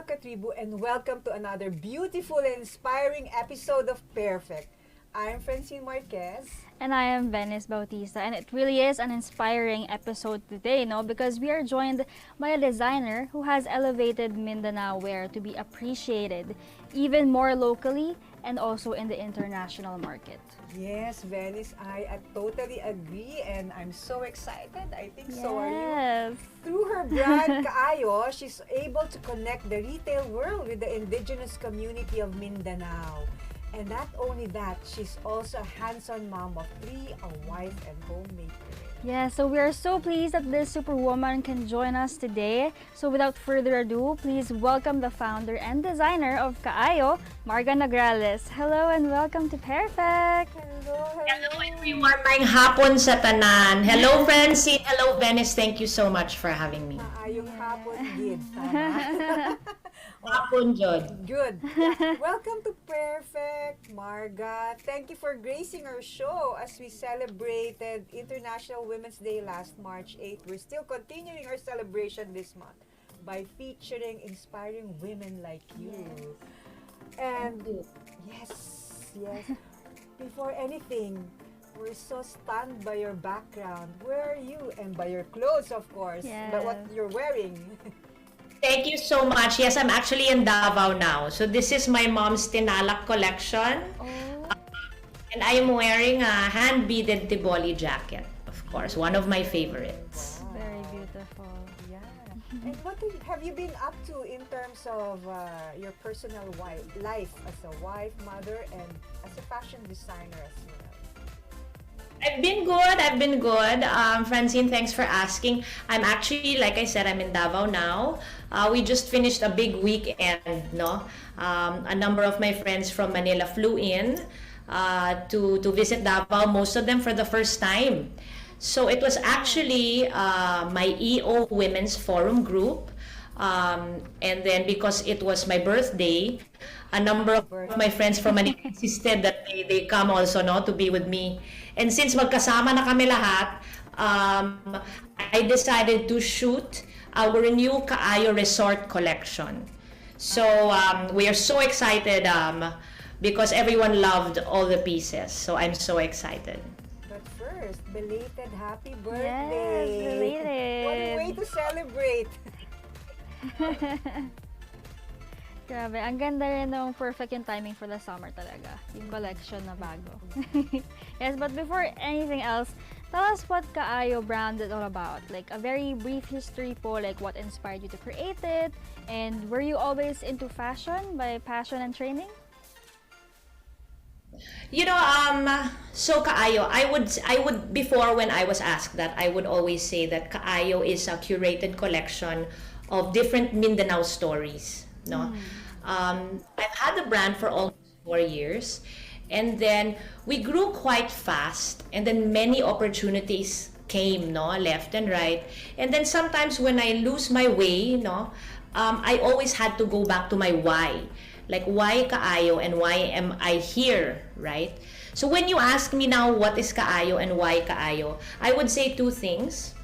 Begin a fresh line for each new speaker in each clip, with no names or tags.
mga katribu, and welcome to another beautiful and inspiring episode of Pairfect. I'm Francine Marquez.
And I am Venice Bautista, and it really is an inspiring episode today, no? Because we are joined by a designer who has elevated Mindanao wear to be appreciated even more locally and also in the international market.
Yes, Venice, I totally agree, and I'm so excited. I think so are you.
Yes.
Through her brand, Kaayo, she's able to connect the retail world with the indigenous community of Mindanao. And not only that, she's also a hands-on mom of three, a wife, and homemaker.
Yeah, so we are so pleased that this superwoman can join us today. So without further ado, please welcome the founder and designer of Kaayo, Marga Nograles. Hello and welcome to Pairfect.
Hello everyone, maayong hapon sa tanan. Hello Francine, hello Venice, thank you so much for having me.
Maayong hapon, Gid. Tama.
Hapon, Jod.
Good. Yeah. Welcome to Pairfect, Marga. Thank you for gracing our show as we celebrated International Women's Day last March 8th. We're still continuing our celebration this month by featuring inspiring women like you. And yes. Before anything, we're so stunned by your background. Where are you? And by your clothes, of course. But what you're wearing.
Thank you so much. Yes, I'm actually in Davao now. So this is my mom's tinalak collection. And I am wearing a hand-beaded Tiboli jacket, of course, one of my favorites.
Very beautiful.
Yeah. And what have you been up to in terms of your personal life as a wife, mother, and as a fashion designer as well?
I've been good. Francine, thanks for asking. I'm actually, like I said, I'm in Davao now. We just finished a big weekend, no? A number of my friends from Manila flew in to visit Davao, most of them for the first time. So it was actually my EO Women's Forum group. And then because it was my birthday, a number of my friends from Manila insisted that they come also, no, to be with me. And since magkasama na kami lahat, I decided to shoot our new Kaayo Resort collection. So we are so excited because everyone loved all the pieces. So I'm so excited.
But first, belated happy
Yes,
birthday!
belated.
What a way to celebrate!
Grabe, ang ganda rin ng perfect yung timing for the summer talaga. Yung collection na bago. Yes, but before anything else, tell us what Kaayo brand is all about. Like a very brief history po, like what inspired you to create it, and were you always into fashion by passion and training?
You know, so Kaayo, I would before when I was asked that, I would always say that Kaayo is a curated collection of different Mindanao stories. No, I've had the brand for almost 4 years, and then we grew quite fast, and then many opportunities came, no, left and right, and then sometimes when I lose my way, no, I always had to go back to my why, like why Kaayo and why am I here, right? So when you ask me now what is Kaayo and why Kaayo, I would say two things.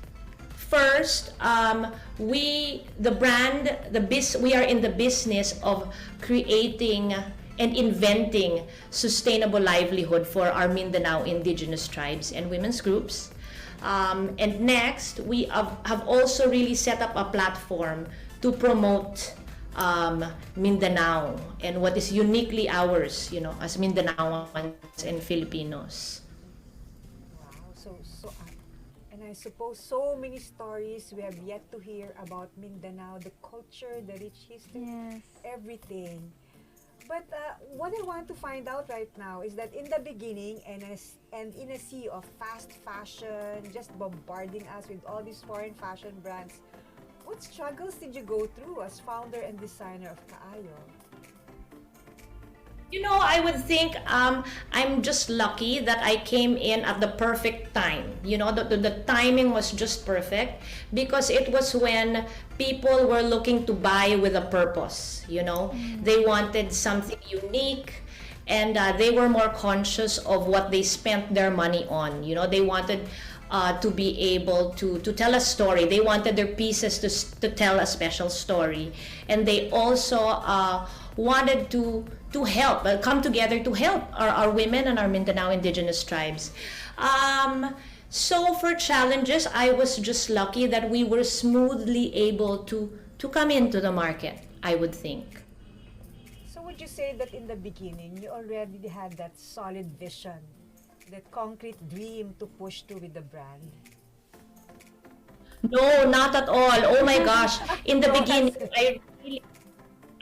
First, we are in the business of creating and inventing sustainable livelihood for our Mindanao indigenous tribes and women's groups. And next, we have also really set up a platform to promote Mindanao and what is uniquely ours, you know, as Mindanaoans and Filipinos.
I suppose so many stories we have yet to hear about Mindanao, the culture, the rich history, everything. But what I want to find out right now is that in the beginning and in a sea of fast fashion, just bombarding us with all these foreign fashion brands, what struggles did you go through as founder and designer of Kaayo?
You know, I would think I'm just lucky that I came in at the perfect time. You know, the timing was just perfect because it was when people were looking to buy with a purpose. You know, they wanted something unique, and they were more conscious of what they spent their money on. You know, they wanted to be able to tell a story. They wanted their pieces to tell a special story, and they also wanted to help, come together to help our women and our Mindanao indigenous tribes. So for challenges, I was just lucky that we were smoothly able to come into the market, I would think.
So would you say that in the beginning, you already had that solid vision, that concrete dream to push to with the brand?
No, not at all. Oh my gosh. In the beginning,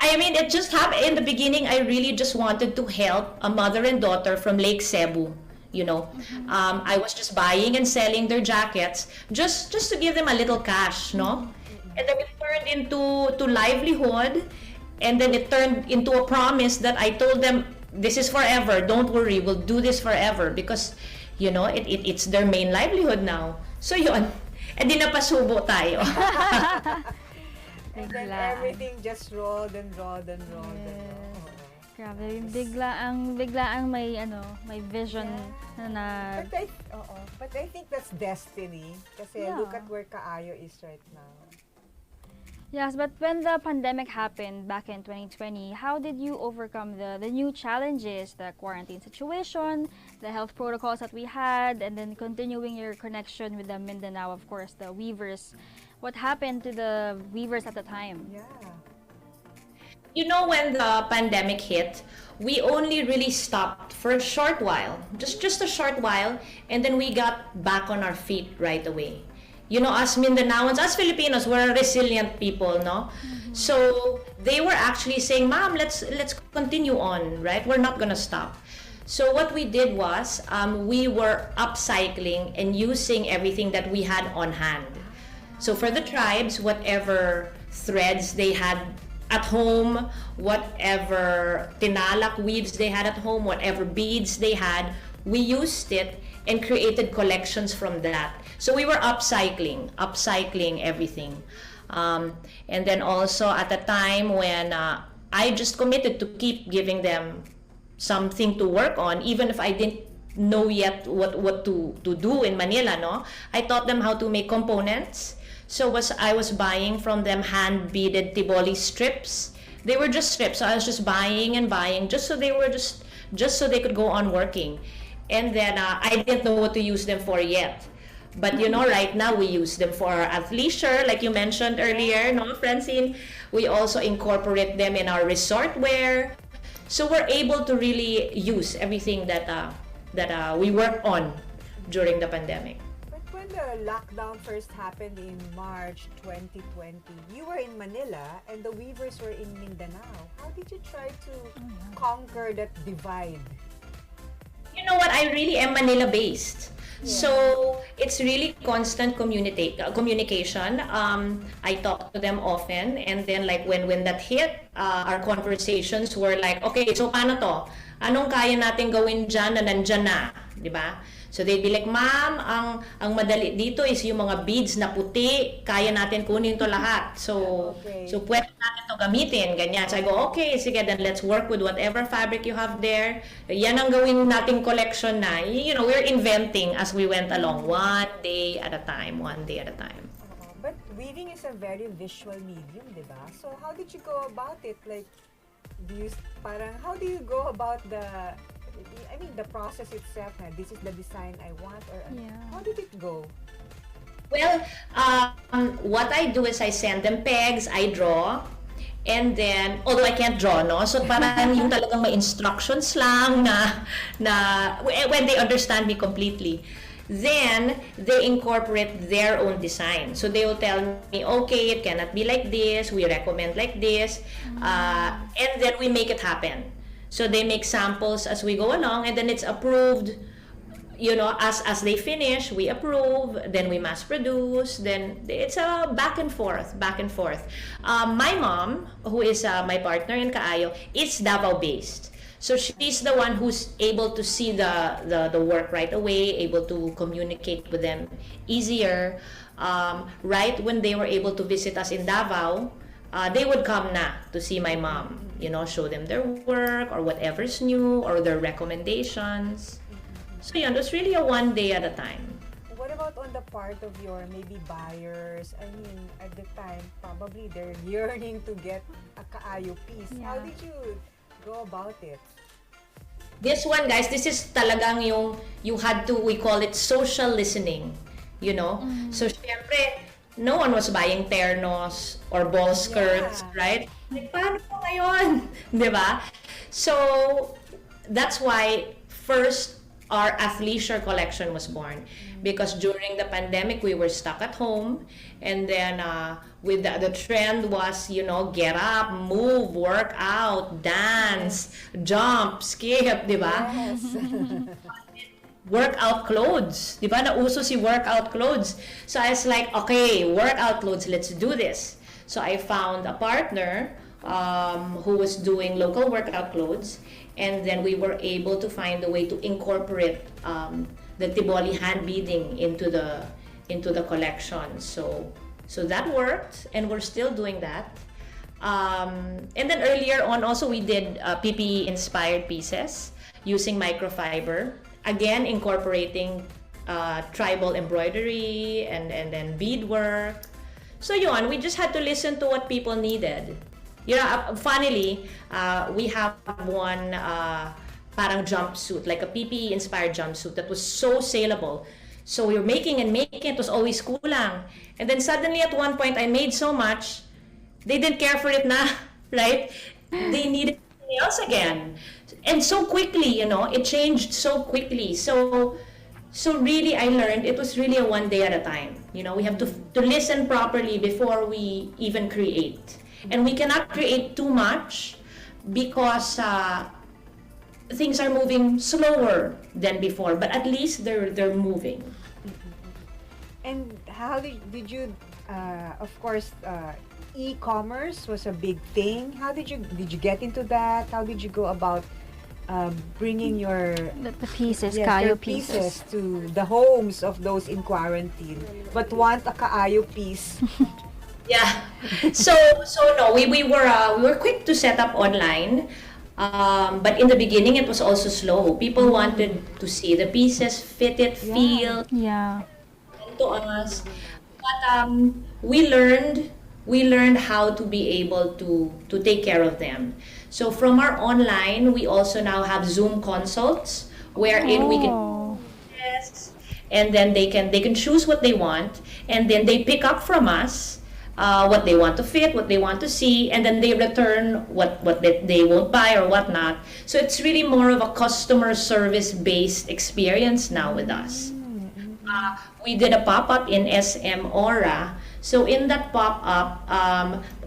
I mean, it just happened. In the beginning, I really just wanted to help a mother and daughter from Lake Cebu. You know, I was just buying and selling their jackets just to give them a little cash, no? And then it turned into livelihood, and then it turned into a promise that I told them, this is forever. Don't worry, we'll do this forever, because you know it's their main livelihood now. So yun, and di napasubo tayo.
And then
Biglaan.
everything just rolled and rolled and rolled. And
Yes.
rolled.
Grabe, yung biglaang may vision na
But I think that's destiny. Kasi
Yeah.
look at where Kaayo is right now.
Yes, but when the pandemic happened back in 2020, how did you overcome the new challenges, the quarantine situation, the health protocols that we had, and then continuing your connection with the Mindanao, of course, the weavers? What happened to the weavers at the time?
Yeah.
You know, when the pandemic hit, we only really stopped for a short while, just a short while, and then we got back on our feet right away. You know, as Mindanaoans, as Filipinos, we're resilient people, no? So they were actually saying, "Ma'am, let's continue on, right? We're not gonna stop." So what we did was, we were upcycling and using everything that we had on hand. So for the tribes, whatever threads they had at home, whatever tinalak weaves they had at home, whatever beads they had, we used it and created collections from that. So we were upcycling everything. And then also at the time when I just committed to keep giving them something to work on, even if I didn't know yet what to do in Manila, no? I taught them how to make components. So I was buying from them hand beaded Tiboli strips. They were just strips, so I was just buying and buying just so they could go on working. And then I didn't know what to use them for yet. But you know, right now we use them for athleisure, like you mentioned earlier, no, Francine? We also incorporate them in our resort wear. So we're able to really use everything that we worked on during the pandemic.
But when the lockdown first happened in March 2020, you were in Manila and the weavers were in Mindanao. How did you try to conquer that divide?
You know what? I really am Manila-based. So it's really constant communication. I talk to them often, and then like when that hit, our conversations were like, okay, so paano to? Anong kaya natin gawin dyan na nandyan na? Di ba? So they'd be like, ma'am, ang madali dito is yung mga beads na puti, kaya natin kunin to lahat. So pwede natin to gamitin, ganyan. So I go, okay, sige, then let's work with whatever fabric you have there. Yan ang gawin nating collection na. You know, we're inventing as we went along, one day at a time.
But weaving is a very visual medium, di ba? So how did you go about it? Like, how do you go about the process itself? This is the design I want, or how did it go?
Well, what I do is I send them pegs, I draw, and then, although I can't draw, no? So parang yung talagang may instructions lang na when they understand me completely. Then, they incorporate their own design. So they will tell me, okay, it cannot be like this, we recommend like this, and then we make it happen. So they make samples as we go along, and then it's approved. You know, as they finish, we approve, then we mass produce, then it's a back and forth. My mom, who is my partner in Kaayo, is Davao based. So she's the one who's able to see the work right away, able to communicate with them easier. Right when they were able to visit us in Davao, they would come to see my mom, you know, show them their work or whatever's new or their recommendations. So yun, it was really a one day at a time.
What about on the part of your maybe buyers? I mean, at the time, probably they're yearning to get a Kaayo piece. How
Yeah.
did you go about it?
This one, guys, this is talagang yung you had to, we call it social listening, you know? So, syempre, no one was buying ternos or ball skirts,
Yeah.
right? Like, paano po ngayon? Di ba? So, that's why first our athleisure collection was born. Because during the pandemic, we were stuck at home. And then with the trend was, you know, get up, move, work out, dance, jump, skip, di ba?
Yes.
Workout clothes. Di ba? Nauso si workout clothes. So I was like, okay, workout clothes, let's do this. So I found a partner who was doing local workout clothes. And then we were able to find a way to incorporate the Tiboli hand beading into the collection. So that worked, and we're still doing that. And then earlier on, also we did PPE inspired pieces using microfiber. Again, incorporating tribal embroidery and then beadwork. So yun, we just had to listen to what people needed. Funnily, we have one parang jumpsuit, like a PPE inspired jumpsuit that was so saleable. So we were making and making, it was always kulang. And then suddenly at one point, I made so much, they didn't care for it na, right? They needed something else again. And so quickly, you know, it changed so quickly. So really, I learned it was really a one day at a time. You know, we have to listen properly before we even create. And we cannot create too much because things are moving slower than before, but at least they're moving.
And how did you, of course, e-commerce was a big thing. How did you get into that? How did you go about bringing your
The pieces,
yes,
Kaayo
your
pieces.
to the homes of those in quarantine, but want a Kaayo piece?
Yeah. So no, we were quick to set up online. But in the beginning, it was also slow. People wanted to see the pieces, fit it, feel
Yeah.
to us. But we learned how to be able to take care of them. So from our online, we also now have Zoom consults wherein we can
Oh.
yes, and then they can choose what they want, and then they pick up from us what they want to fit, what they want to see, and then they return what they won't buy or whatnot. So it's really more of a customer service based experience now with us. We did a pop-up in SM Aura. So in that pop-up,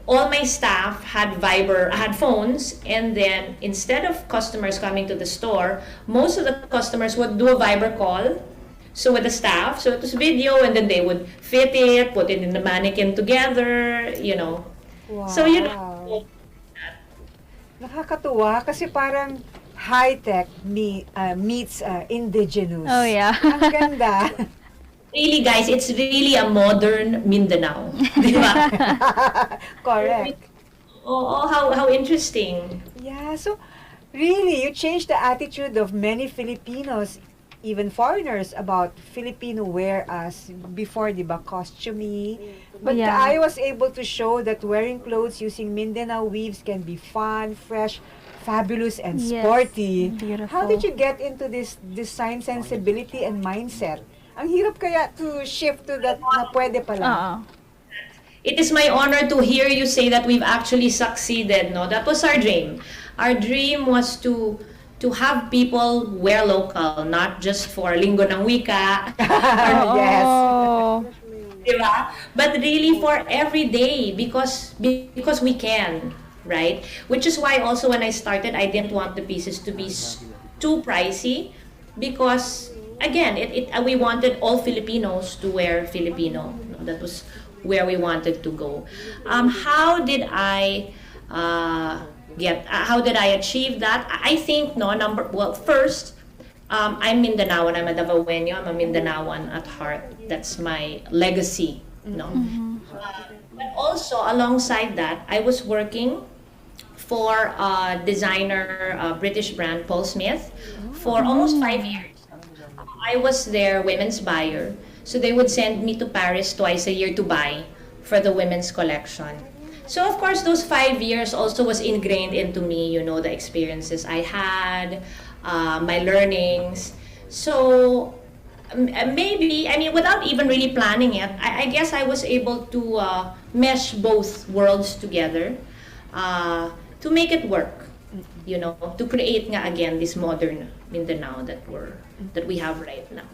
all my staff had phones, and then instead of customers coming to the store, most of the customers would do a Viber call. So with the staff, so it was video, and then they would fit it, put it in the mannequin together, you know.
Wow.
So you know,
Nakakatuwa kasi parang high-tech meets indigenous.
Oh, yeah.
Ang ganda.
really guys, it's really a modern Mindanao. Di ba?
Correct.
Oh, how interesting.
Yeah, so really, you changed the attitude of many Filipinos, even foreigners, about Filipino wear as before, di ba, costumey. But
Yeah.
I was able to show that wearing clothes using Mindanao weaves can be fun, fresh, fabulous, and
Yes,
sporty.
beautiful.
How did you get into this design sensibility and mindset? Ang hirap kaya to shift to that na pwede pala.
Oo.
It is my honor to hear you say that we've actually succeeded. No, that was our dream. Our dream was to have people wear local, not just for Linggo ng Wika,
Yes.
Oh.
diba? But really for every day because we can, right? Which is why also when I started, I didn't want the pieces to be too pricey because again, we wanted all Filipinos to wear Filipino. No, that was where we wanted to go. How did I how did I achieve that? I think first, I'm Mindanaoan, I'm a Davaoeño, I'm a Mindanaoan at heart. That's my legacy, no? But also alongside that, I was working for a designer, British brand, Paul Smith, for almost 5 years. I was their women's buyer. So they would send me to Paris twice a year to buy for the women's collection. So of course, those 5 years also was ingrained into me, the experiences I had, my learnings. So maybe, without even really planning it, I guess I was able to mesh both worlds together to make it work, to create nga again this modern Mindanao that we have right now.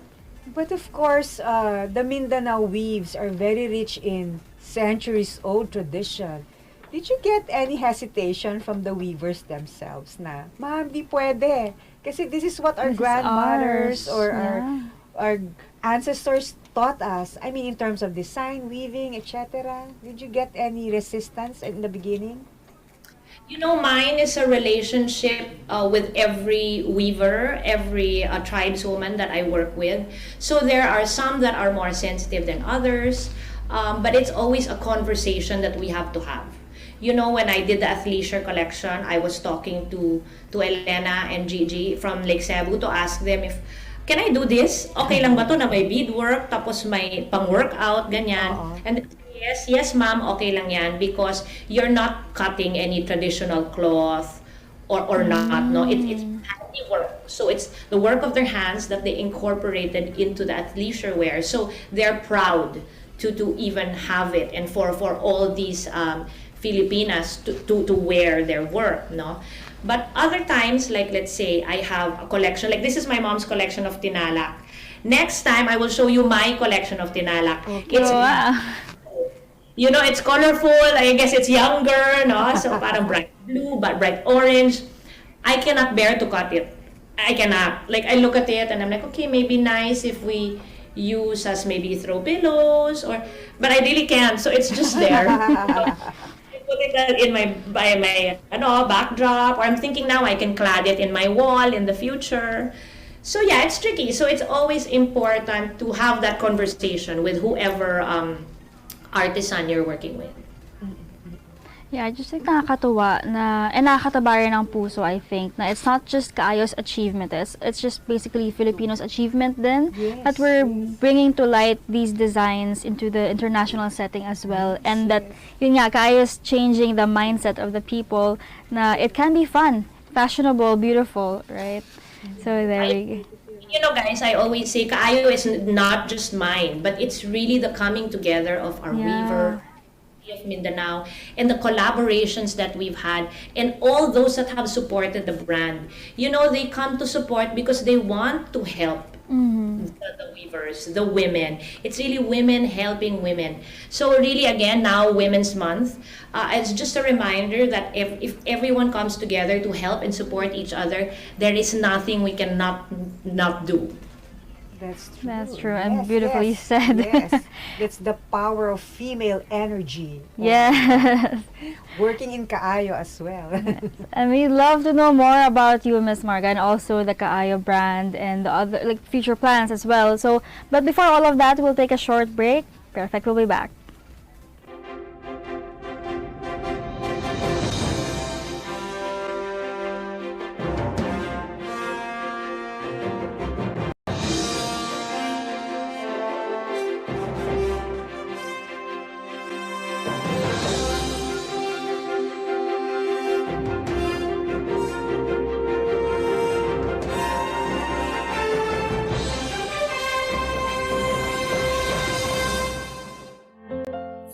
But of course, the Mindanao weaves are very rich in centuries-old tradition. Did you get any hesitation from the weavers themselves na, ma'am, di pwede. Kasi this is what our
This is
grandmothers
ours.
or
Yeah.
our ancestors taught us. I mean, in terms of design, weaving, etc. Did you get any resistance in the beginning?
Mine is a relationship with every weaver, every tribeswoman that I work with. So there are some that are more sensitive than others, but it's always a conversation that we have to have. When I did the athleisure collection, I was talking to Elena and Gigi from Lake Cebu to ask them if, can I do this? Okay lang ba to na may beadwork, tapos may pang-workout, ganyan.
Oo.
And yes ma'am, okay lang yan because you're not cutting any traditional cloth or not, no? It's handiwork. So it's the work of their hands that they incorporated into the athleisure wear. So they're proud to even have it and for all these Filipinas to wear their work, no? But other times, like let's say I have a collection, like this is my mom's collection of tinalak. Next time, I will show you my collection of tinalak.
Okay.
It's,
Wow.
it's colorful, I guess it's younger, no? So parang bright blue, but bright orange. I cannot bear to cut it. I cannot. Like I look at it and I'm like, okay, maybe nice if we use as maybe throw pillows but I really can't. So it's just there. I put it in my backdrop, or I'm thinking now I can clad it in my wall in the future. So yeah, it's tricky. So it's always important to have that conversation with whoever artisan you're working with.
Yeah, just like nakakatuwa na, and nakakataba rin ng puso, I think, na it's not just Kaayo's achievement, it's just basically Filipinos' achievement din,
Yes,
that we're
yes.
bringing to light these designs into the international setting as well, and that, yun nga, Kaayo's changing the mindset of the people, na it can be fun, fashionable, beautiful, right? So there we go.
Guys, I always say Kaayo is not just mine, but it's really the coming together of our weaver of Mindanao and the collaborations that we've had and all those that have supported the brand. They come to support because they want to help the weavers, the women. It's really women helping women. So really, again, now Women's Month, it's just a reminder that if everyone comes together to help and support each other, there is nothing we cannot not do.
That's true.
That's true, and beautifully said.
Yes, that's the power of female energy.
Yes.
Working in Kaayo as well.
And we'd love to know more about you, Miss Marga, and also the Kaayo brand and the other future plans as well. So, but before all of that, we'll take a short break. Perfect, we'll be back.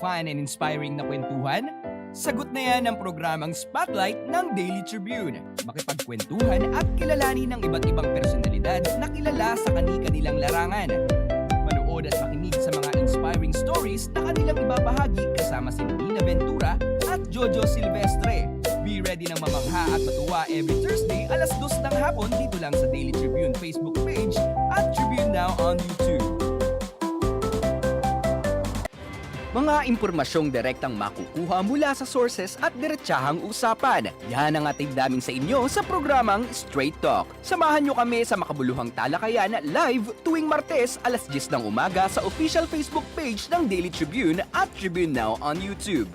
Fun and inspiring na kwentuhan? Sagot na yan ang programang Spotlight ng Daily Tribune. Makipagkwentuhan at kilalanin ng iba't ibang personalidad na kilala sa kani-kanilang larangan. Manood at makinig sa mga inspiring stories na kanilang ibabahagi kasama si Nina Ventura at Jojo Silvestre. Be ready ng mamangha at matuwa every Thursday alas 2 ng hapon dito lang sa Daily Tribune Facebook page at Tribune Now on YouTube. Mga impormasyong direktang makukuha mula sa sources at diretsahang usapan. Yan ang ating daming sa inyo sa programang Straight Talk. Samahan nyo kami sa makabuluhang talakayan live tuwing Martes alas 10 ng umaga sa official Facebook page ng Daily Tribune at Tribune Now on YouTube.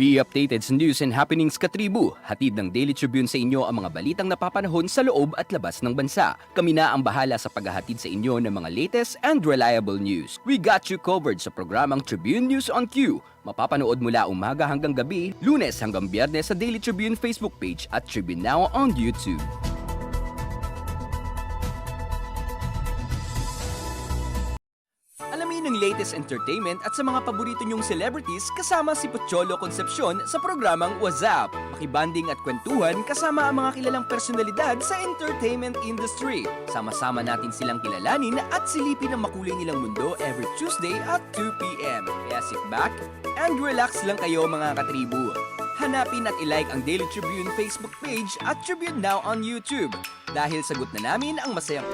Be updated sa news and happenings ka-tribu. Hatid ng Daily Tribune sa inyo ang mga balitang napapanahon sa loob at labas ng bansa. Kami na ang bahala sa paghahatid sa inyo ng mga latest and reliable news. We got you covered sa programang Tribune News on Q. Mapapanood mula umaga hanggang gabi, Lunes hanggang Biyernes sa Daily Tribune Facebook page at Tribune Now on YouTube. Alamin ang latest entertainment at sa mga paborito nyong celebrities kasama si Pocholo Concepcion sa programang WhatsApp. Makibanding at kwentuhan kasama ang mga kilalang personalidad sa entertainment industry. Sama-sama natin silang kilalanin at silipin ang makulay nilang mundo every Tuesday at 2 p.m. Kaya sit back and relax lang kayo mga katribu. Hanapin at ilike ang Daily Tribune Facebook page at Tribune Now on YouTube. Dahil sagot na namin ang masayang...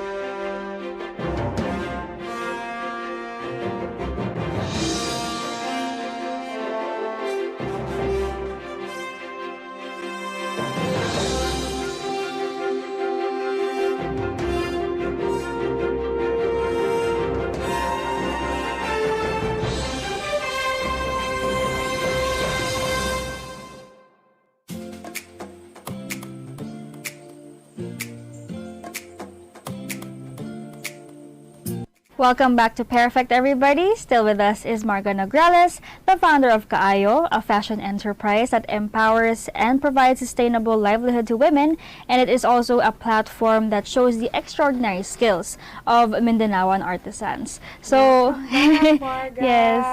Welcome back to Pairfect, everybody. Still with us is Marga Nograles, the founder of Kaayo, a fashion enterprise that empowers and provides sustainable livelihood to women, and it is also a platform that shows the extraordinary skills of Mindanaoan artisans. So,
Marga.
yes.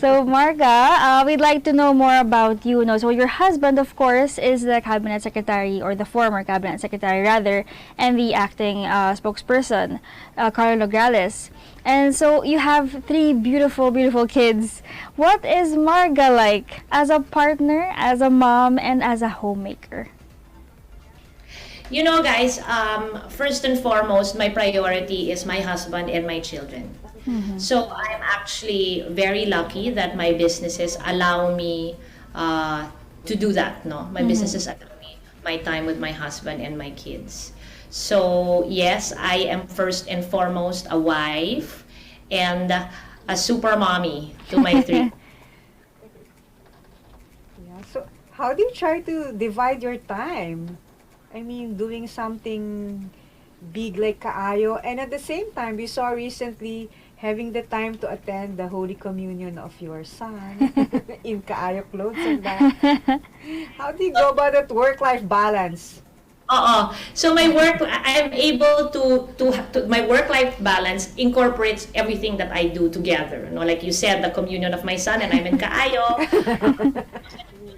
So, Marga, we'd like to know more about you. So, your husband, of course, is the cabinet secretary, or the former cabinet secretary, rather, and the acting spokesperson, Kaayo Nograles. And so you have 3 beautiful, beautiful kids. What is Marga like as a partner, as a mom, and as a homemaker?
You know, guys, first and foremost, my priority is my husband and my children.
Mm-hmm.
So I'm actually very lucky that my businesses allow me to do that. No, my businesses allow me my time with my husband and my kids. So yes, I am first and foremost a wife and a super mommy to my 3.
Yeah. So, how do you try to divide your time? I mean, doing something big like Kaayo, and at the same time, we saw recently having the time to attend the Holy Communion of your son in Kaayo clothes and that. How do you go about that work-life balance?
So my work, I'm able to my work-life balance incorporates everything that I do together. Like you said, the communion of my son, and I'm in Kaayo.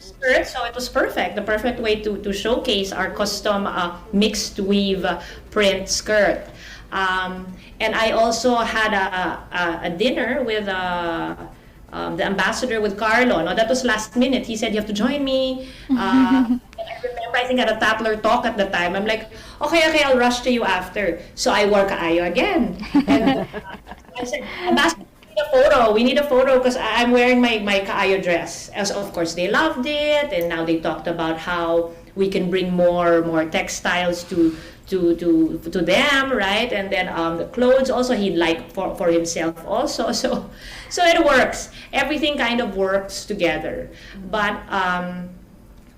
Skirt, so it was perfect. The perfect way to showcase our custom mixed weave print skirt. And I also had a dinner with the ambassador with Carlo. No, that was last minute. He said, you have to join me. And I remember, I think at a Tatler talk at the time, I'm like, okay, I'll rush to you after. So I wore Kaayo again. And I said, ambassador, we need a photo because I'm wearing my Kaayo dress. As of course, they loved it. And now they talked about how we can bring more textiles to them, right? And then the clothes also he liked for himself also. So it works. Everything kind of works together. But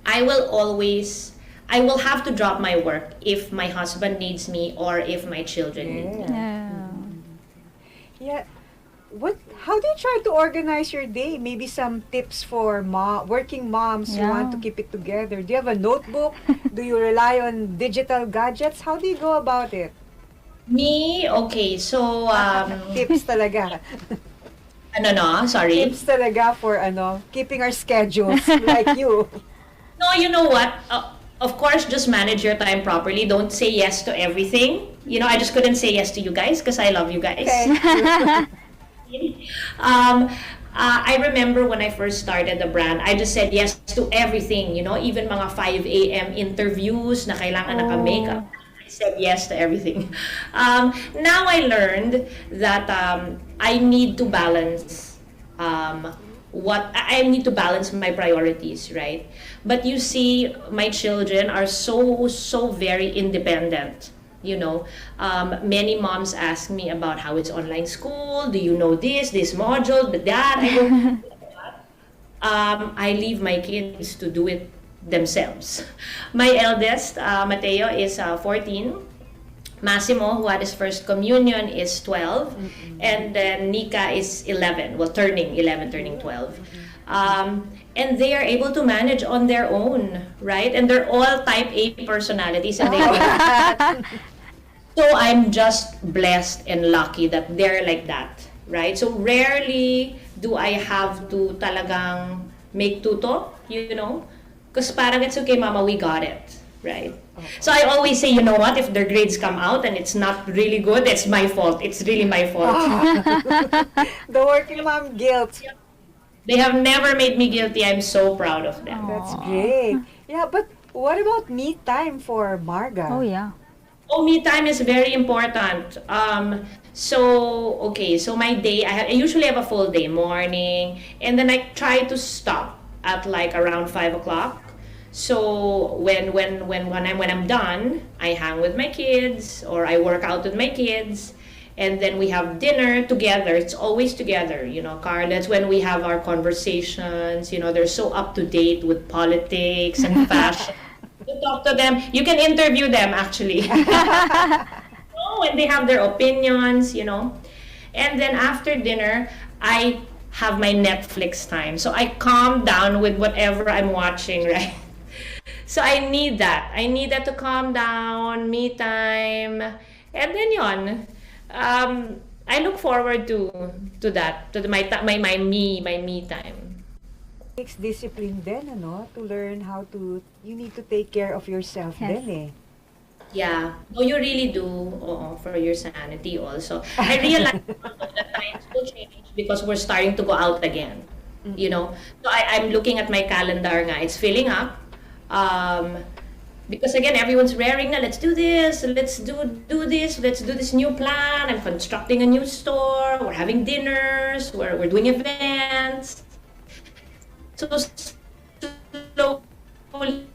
I will have to drop my work if my husband needs me or if my children need me.
Yeah. How do you try to organize your day? Maybe some tips for working moms who want to keep it together. Do you have a notebook? Do you rely on digital gadgets? How do you go about it?
Me? Okay, so...
Tips talaga.
Sorry?
Tips talaga for keeping our schedules like you.
No, you know what? Of course, just manage your time properly. Don't say yes to everything. I just couldn't say yes to you guys because I love you guys.
Okay.
I remember when I first started the brand, I just said yes to everything, even mga 5 a.m. interviews na kailangan naka-makeup. I said yes to everything. Now I learned that I need to balance I need to balance my priorities, right? But you see, my children are so very independent. Many moms ask me about how it's online school. Do you know this module, that? I go, I leave my kids to do it themselves. My eldest, Mateo, is 14. Massimo, who had his first communion, is 12. And then Nika is 11. Well, turning 11, turning 12. And they are able to manage on their own, right? And they're all type A personalities. And so I'm just blessed and lucky that they're like that, right? So rarely do I have to talagang make tuto, you know? Because parang it's okay, mama, we got it, right? So I always say, you know what, if their grades come out and it's not really good, it's my fault. It's really my fault.
The working mom guilt.
They have never made me guilty. I'm so proud of them.
That's great. Yeah, but what about me time for Marga?
Oh, yeah.
Oh, me time is very important. So my day, I usually have a full day, morning, and then I try to stop at like around 5 o'clock. So when I'm done, I hang with my kids or I work out with my kids, and then we have dinner together. It's always together, you know, Carl. That's when we have our conversations. You know, they're so up to date with politics and fashion. You talk to them. You can interview them actually. And they have their opinions, you know. And then after dinner, I have my Netflix time. So I calm down with whatever I'm watching, right? So I need that. I need that to calm down, me time. And then yon. I look forward to that, to my me time.
Takes discipline then, ano, to learn how to, you need to take care of yourself
Yes.
then eh.
Yeah. No, you really do. For your sanity also. I realize that times will change because we're starting to go out again. You know? So I'm looking at my calendar nga. It's filling up. Because again, everyone's raring na, let's do this, let's do this, let's do this new plan. I'm constructing a new store. We're having dinners. We're doing events. So slowly,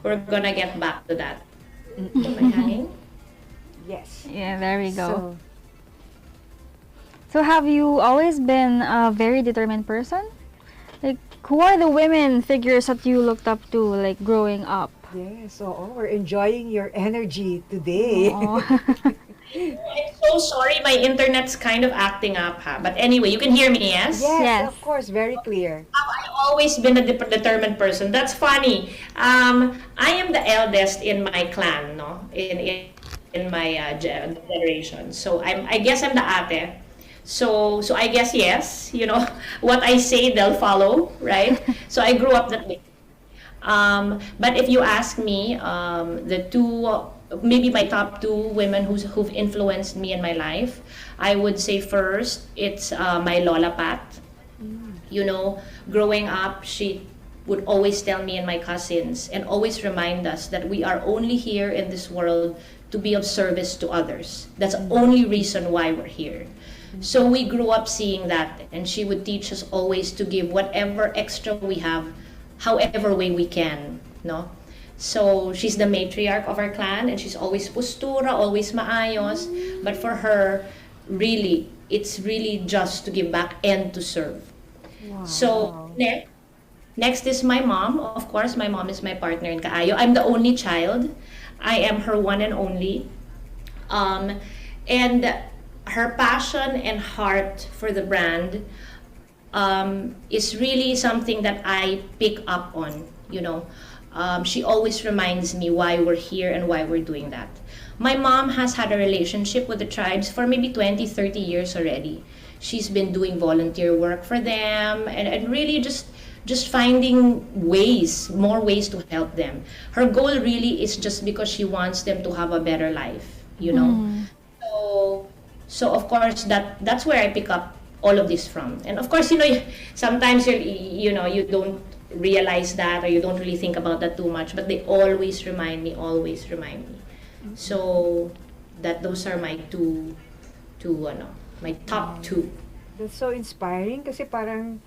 we're gonna get back to that. Am I hanging?
Yes.
Yeah, there we go. So have you always been a very determined person? Like, who are the women figures that you looked up to, like, growing up?
Yes, so we're enjoying your energy today.
Oh.
I'm so sorry, my internet's kind of acting up, ha? But anyway, you can hear me, yes?
Yes,
Yes.
of course, very clear.
I've always been a determined person. That's funny. I am the eldest in my clan, no? In my generation. So I guess I'm the ate. So I guess yes, you know, what I say they'll follow, right? So I grew up that way. But if you ask me, the two, maybe my top two women who've influenced me in my life, I would say first, it's my Lola Pat. You know, growing up, she would always tell me and my cousins and always remind us that we are only here in this world to be of service to others. That's the only reason why we're here. So we grew up seeing that, and she would teach us always to give whatever extra we have, however way we can, no? So she's the matriarch of our clan, and she's always postura, always maayos. But for her, really, it's really just to give back and to serve.
Wow.
So next is my mom. Of course, my mom is my partner in Kaayo. I'm the only child. I am her one and only. And her passion and heart for the brand is really something that I pick up on, you know. She always reminds me why we're here and why we're doing that. My mom has had a relationship with the tribes for maybe 20, 30 years already. She's been doing volunteer work for them and really just finding ways, more ways to help them. Her goal really is just because she wants them to have a better life, you know. So of course that's where I pick up all of this from. And of course, you know, sometimes you don't realize that, or you don't really think about that too much, but they always remind me. So those are my my top two.
That's so inspiring kasi parang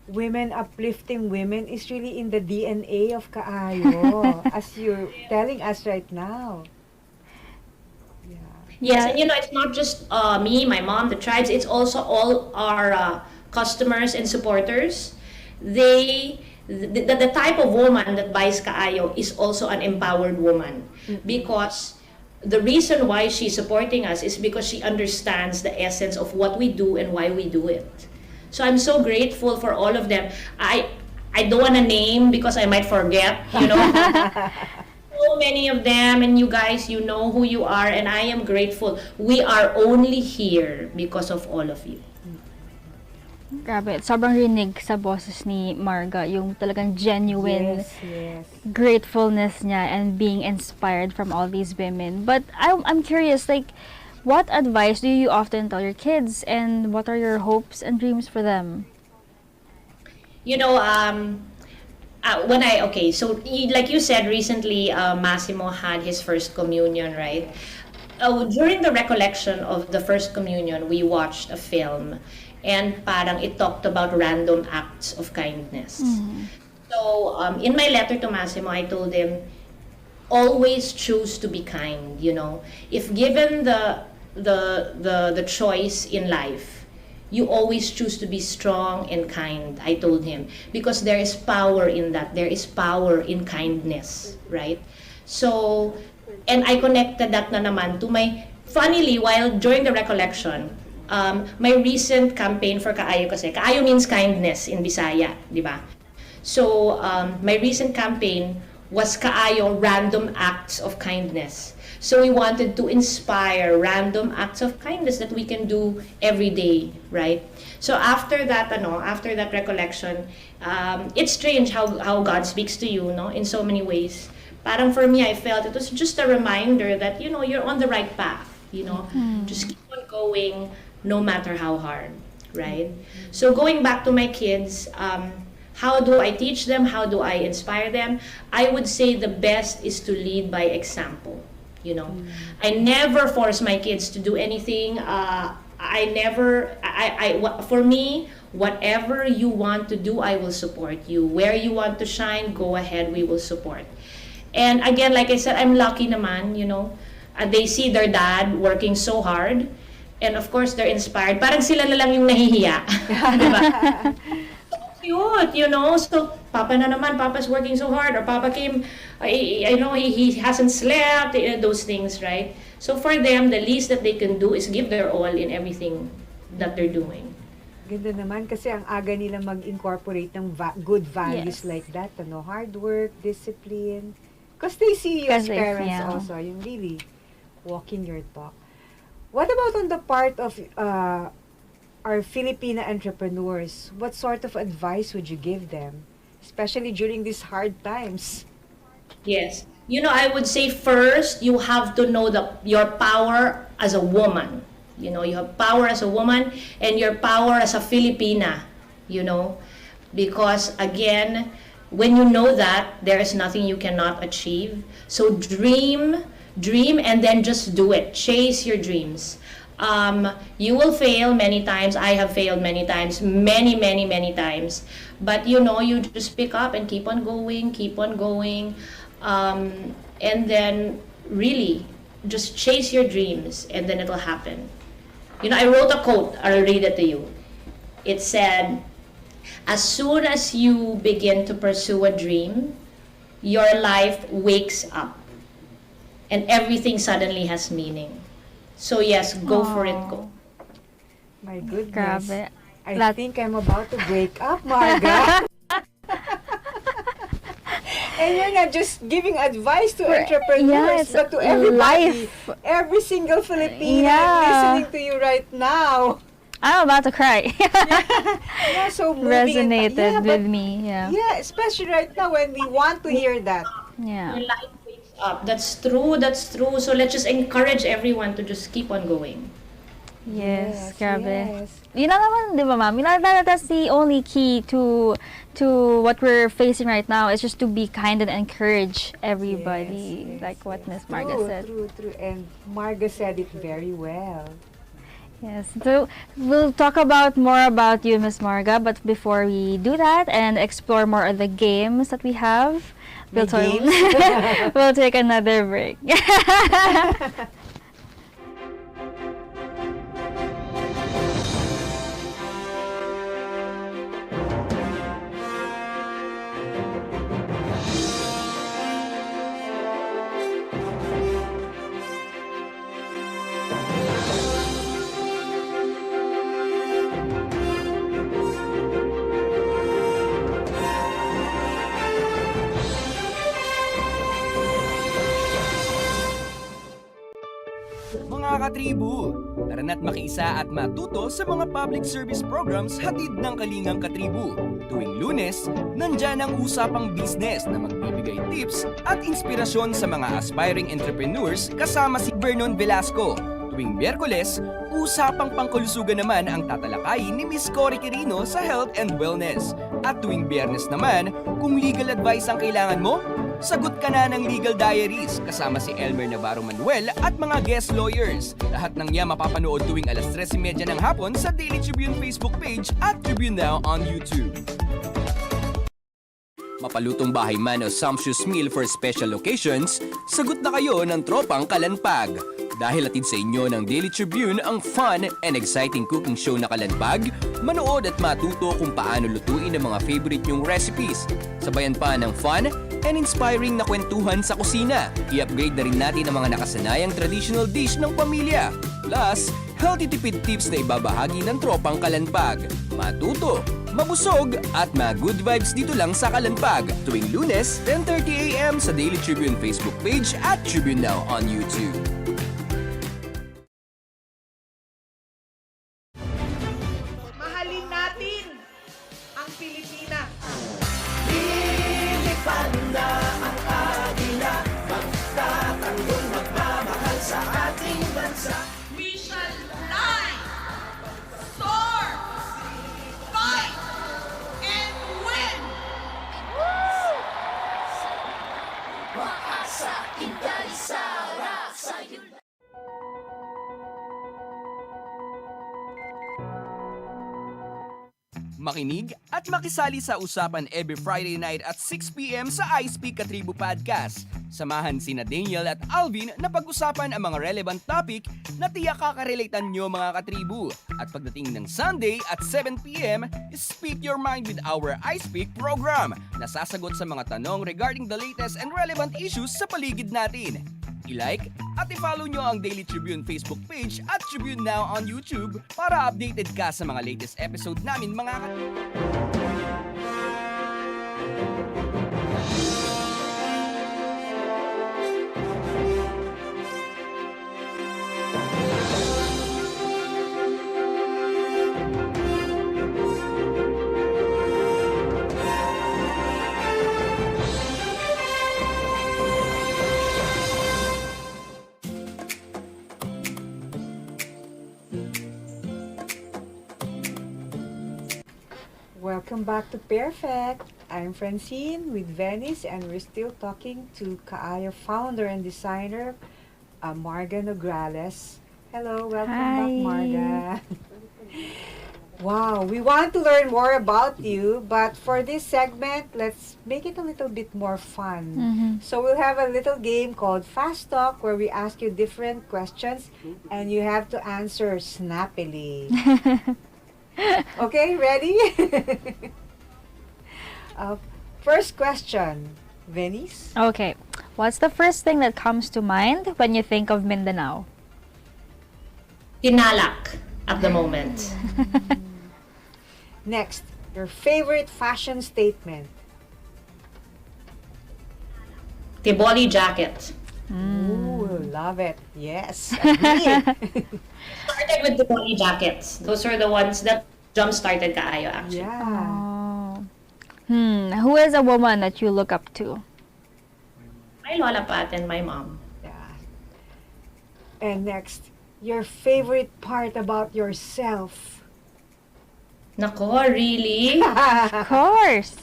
women, uplifting women is really in the DNA of Kaayo, as you're telling us right now.
Yes, and you know, it's not just me, my mom, the tribes. It's also all our customers and supporters, the type of woman that buys Kaayo is also an empowered woman, because the reason why she's supporting us is because she understands the essence of what we do and why we do it. So I'm so grateful for all of them. I don't want to name because I might forget, so many of them, and you guys, you know who you are, and I am grateful. We are only here because of all of you.
Grabe, sobrang rinig sa boses ni Marga, yung talagang genuine
Yes.
gratefulness niya and being inspired from all these women. But I'm curious, like, what advice do you often tell your kids, and what are your hopes and dreams for them?
Like you said, recently, Massimo had his first communion, right? During the recollection of the first communion, we watched a film, and parang it talked about random acts of kindness. So, in my letter to Massimo, I told him, always choose to be kind, If given the choice in life, you always choose to be strong and kind, I told him, because there is power in that. There is power in kindness, right? So, and I connected that na naman to funnily, while during the recollection, my recent campaign for Kaayo, kasi Kaayo means kindness in Bisaya, di ba? So, my recent campaign was Kaayo Random Acts of Kindness. So we wanted to inspire random acts of kindness that we can do every day, right? So after that recollection, it's strange how God speaks to you, in so many ways. Parang for me, I felt it was just a reminder that, you're on the right path, Just keep on going no matter how hard, right? So going back to my kids, how do I teach them? How do I inspire them? I would say the best is to lead by example. I never force my kids to do anything. For me, whatever you want to do, I will support you. Where you want to shine, go ahead, we will support. And again, like I said, I'm lucky naman, they see their dad working so hard, and of course, they're inspired. Parang sila na lang yung nahihiya. Diba? Cute, So, Papa na naman, Papa's working so hard, or Papa came, he hasn't slept, those things, right? So for them, the least that they can do is give their all in everything that they're doing.
Ganda naman kasi ang aga nila mag-incorporate ng good values
Yes.
like that, hard work, discipline. Because they see you as
Kasi,
parents
yeah.
also, yung really walking your talk. What about on the part of our Filipina entrepreneurs? What sort of advice would you give them, especially during these hard times?
Yes. I would say first, you have to know your power as a woman. You have power as a woman and your power as a Filipina, because again, when you know that, there is nothing you cannot achieve. So dream, and then just do it. Chase your dreams. You will fail many times. I have failed many times, many times. But you just pick up and keep on going. And then really just chase your dreams, and then it'll happen. I wrote a quote. I'll read it to you. It said, as soon as you begin to pursue a dream, your life wakes up and everything suddenly has meaning. So yes, go for it, go.
My goodness.
Grabe.
I think I'm about to break up, Marga. And you're not just giving advice to entrepreneurs,
yes,
but to everybody.
life.
Every single Filipino
Yeah.
listening to you right now.
I'm about to cry.
Yeah, so moving
Resonated with me. Yeah.
Yeah, especially right now when we want to hear that.
Yeah.
Your life wakes up. That's true. So let's just encourage everyone to just keep on going.
Yes, grabe.
Yes.
Yun lang naman, di ba ma'am? Yun lang, that's the only key to what we're facing right now, is just to be kind and encourage everybody,
Yes,
like what
yes.
Miss Marga said.
True. And Marga said it very well.
Yes, so we'll talk about more about you, Miss Marga, but before we do that and explore more of the games that we have,
May games?
we'll take another break.
Mga katribu, tara na't makiisa at matuto sa mga public service programs hatid ng Kalingang Katribu. Tuwing Lunes, nandyan ang usapang business na magbibigay tips at inspirasyon sa mga aspiring entrepreneurs kasama si Vernon Velasco. Tuwing Miyerkules, usapang pangkalusugan naman ang tatalakayin ni Miss Cory Quirino sa Health and Wellness. At tuwing Biyernes naman, kung legal advice ang kailangan mo, sagot ka na ng Legal Diaries kasama si Elmer Navarro Manuel at mga guest lawyers. Lahat ng niya mapapanood tuwing alas 3:30 ng hapon sa Daily Tribune Facebook page at Tribune Now on YouTube. Mapalutong bahay man o sumptuous meal for special occasions, sagot na kayo ng tropang Kalanpag. Dahil atid sa inyo ng Daily Tribune ang fun and exciting cooking show na Kalanpag, manood at matuto kung paano lutuin ang mga favorite nyong recipes. Sabayan pa ng fun and inspiring na kwentuhan sa kusina. I-upgrade na rin natin ang mga nakasanayang traditional dish ng pamilya. Plus, healthy tipid tips na ibabahagi ng tropang Kalanpag. Matuto, mabusog at ma-good vibes dito lang sa Kalanpag. Tuwing Lunes, 10:30 a.m. sa Daily Tribune Facebook page at Tribune Now on YouTube.
Mahalin natin ang Pilipinas.
Lilipad na ang agila, magtatanggol, magmamahal sa ating bansa.
We shall fly, soar, fight, and win!
Maasa, intay, sara, sa'yo.
Makinig at makisali sa usapan every Friday night at 6 p.m. sa I Speak Katribu Podcast. Samahan sina Daniel at Alvin na pag-usapan ang mga relevant topic na tiyak kakarelatean nyo mga katribu. At pagdating ng Sunday at 7 p.m., Speak Your Mind with our I Speak program na sasagot sa mga tanong regarding the latest and relevant issues sa paligid natin. I-like at i-follow nyo ang Daily Tribune Facebook page at Tribune Now on YouTube para updated ka sa mga latest episode namin mga katribu.
Welcome back to Pairfect. I'm Francine with Venice and we're still talking to Kaayo founder and designer Marga Nograles. Hello, welcome back
Hi.
Marga. Wow, we want to learn more about you, but for this segment, let's make it a little bit more fun. So we'll have a little game called Fast Talk where we ask you different questions and you have to answer snappily. Okay, ready? First question, Venice?
Okay. What's the first thing that comes to mind when you think of Mindanao?
Tinalak at the moment.
Next, your favorite fashion statement?
Tiboli jacket.
Ooh, love it. Yes, agree.
Started with Tiboli jackets. Those are the ones that jump-started Kaayo actually.
Yeah.
Oh. Who is a woman that you look up to?
My lola pat and my mom.
Yeah. And next, your favorite part about yourself?
Nako, really?
Of course.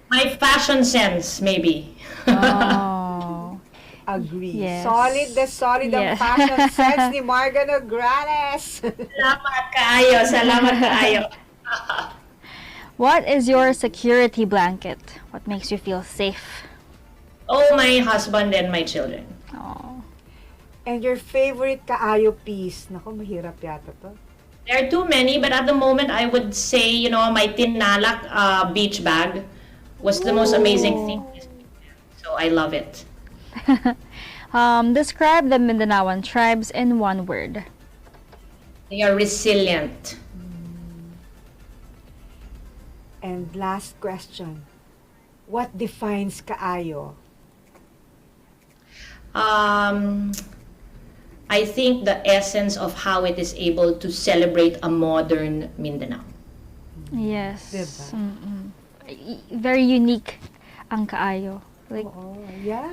My fashion sense, maybe.
Oh.
Agree.
Yes.
Solid ang
Yes.
fashion sense ni Marga Nograles.
Salamat Kaayo. Salamat Kaayo.
What is your security blanket? What makes you feel safe?
Oh, my husband and my children.
Oh.
And your favorite Kaayo piece? Naku, mahirap yata to.
There are too many, but at the moment, I would say, my Tinalak beach bag was the most amazing thing. So I love it.
Describe the Mindanaoan tribes in one word.
They are resilient.
And last question. What defines Kaayo?
I think, the essence of how it is able to celebrate a modern Mindanao.
Yes.
Diba?
Very unique ang Kaayo. Like,
Oh, yeah.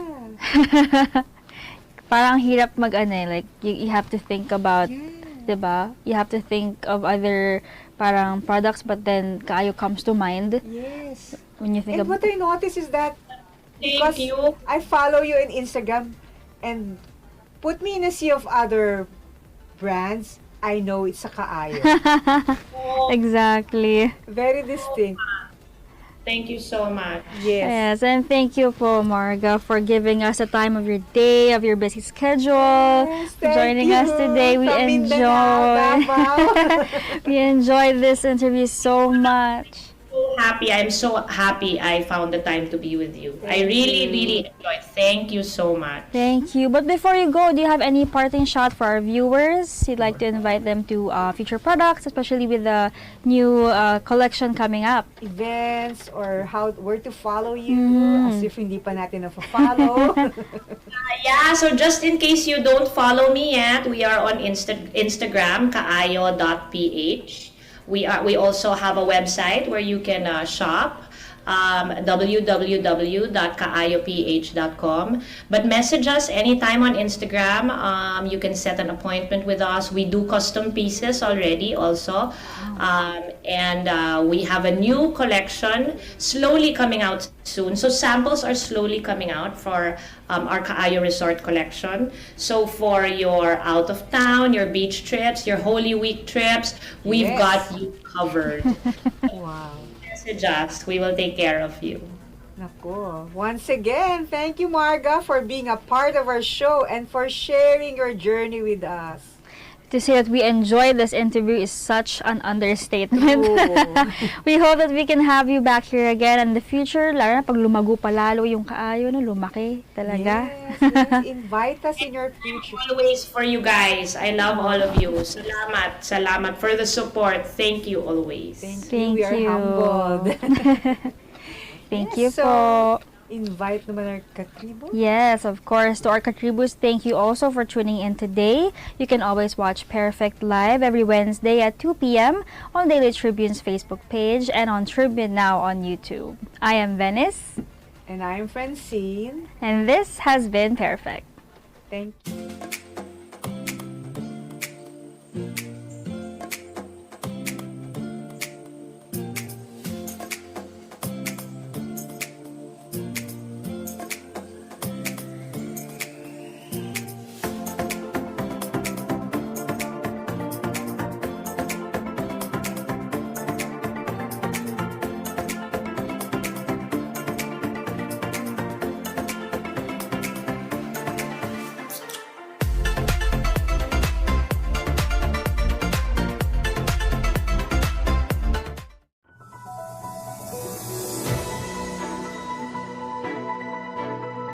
parang hirap like, you have to think about,
Yeah.
diba? You have to think of other parang products, but then Kaayo comes to mind
Yes.
when you think
And
of
what I notice is that
Thank you.
I follow you in Instagram and put me in a sea of other brands, I know it's a Kaayo.
Exactly.
Very distinct.
Thank you so much.
Yes.
Yes, and thank you po, Marga, for giving us the time of your day, of your busy schedule,
Yes,
for
thank
joining us
you.
today. We
From Mindanao, Davao.
we enjoyed this interview so much.
I'm so happy I found the time to be with you. I
Thank
really,
you.
really enjoyed. Thank you so much.
Thank you. But before you go, do you have any parting shot for our viewers? You'd like to invite them to future products, especially with the new collection coming up.
Events or where to follow you, as if hindi pa natin na-follow.
Yeah, so just in case you don't follow me yet, we are on Instagram, kaayo.ph. We also have a website where you can shop, www.kaayoph.com. But message us anytime on Instagram. You can set an appointment with us. We do custom pieces already also. And we have a new collection slowly coming out soon. So samples are slowly coming out for our Kaayo Resort collection. So for your out of town, your beach trips, your Holy Week trips, we've
Yes.
got you covered.
Wow.
Message us. We will take care of you.
Nako. Once again, thank you, Marga, for being a part of our show and for sharing your journey with us.
To say that we enjoyed this interview is such an understatement.
Oo.
We hope that we can have you back here again in the future, lalo na pag lumago pa lalo yung Kaayo, no? Lumaki talaga.
Yes, invite us in your future.
Always for you guys. I love all of you. Salamat. Salamat for the support. Thank you always.
Thank
Thank
you. We are
you.
humbled.
Thank
Yes,
you
so,
po.
invite naman our katribo.
Yes, of course. To our contributors, thank you also for tuning in today. You can always watch Pairfect live every Wednesday at 2 p.m. on Daily Tribune's Facebook page and on Tribune Now on YouTube. I am Venice,
And I'm Francine.
and this has been Pairfect.
Thank you.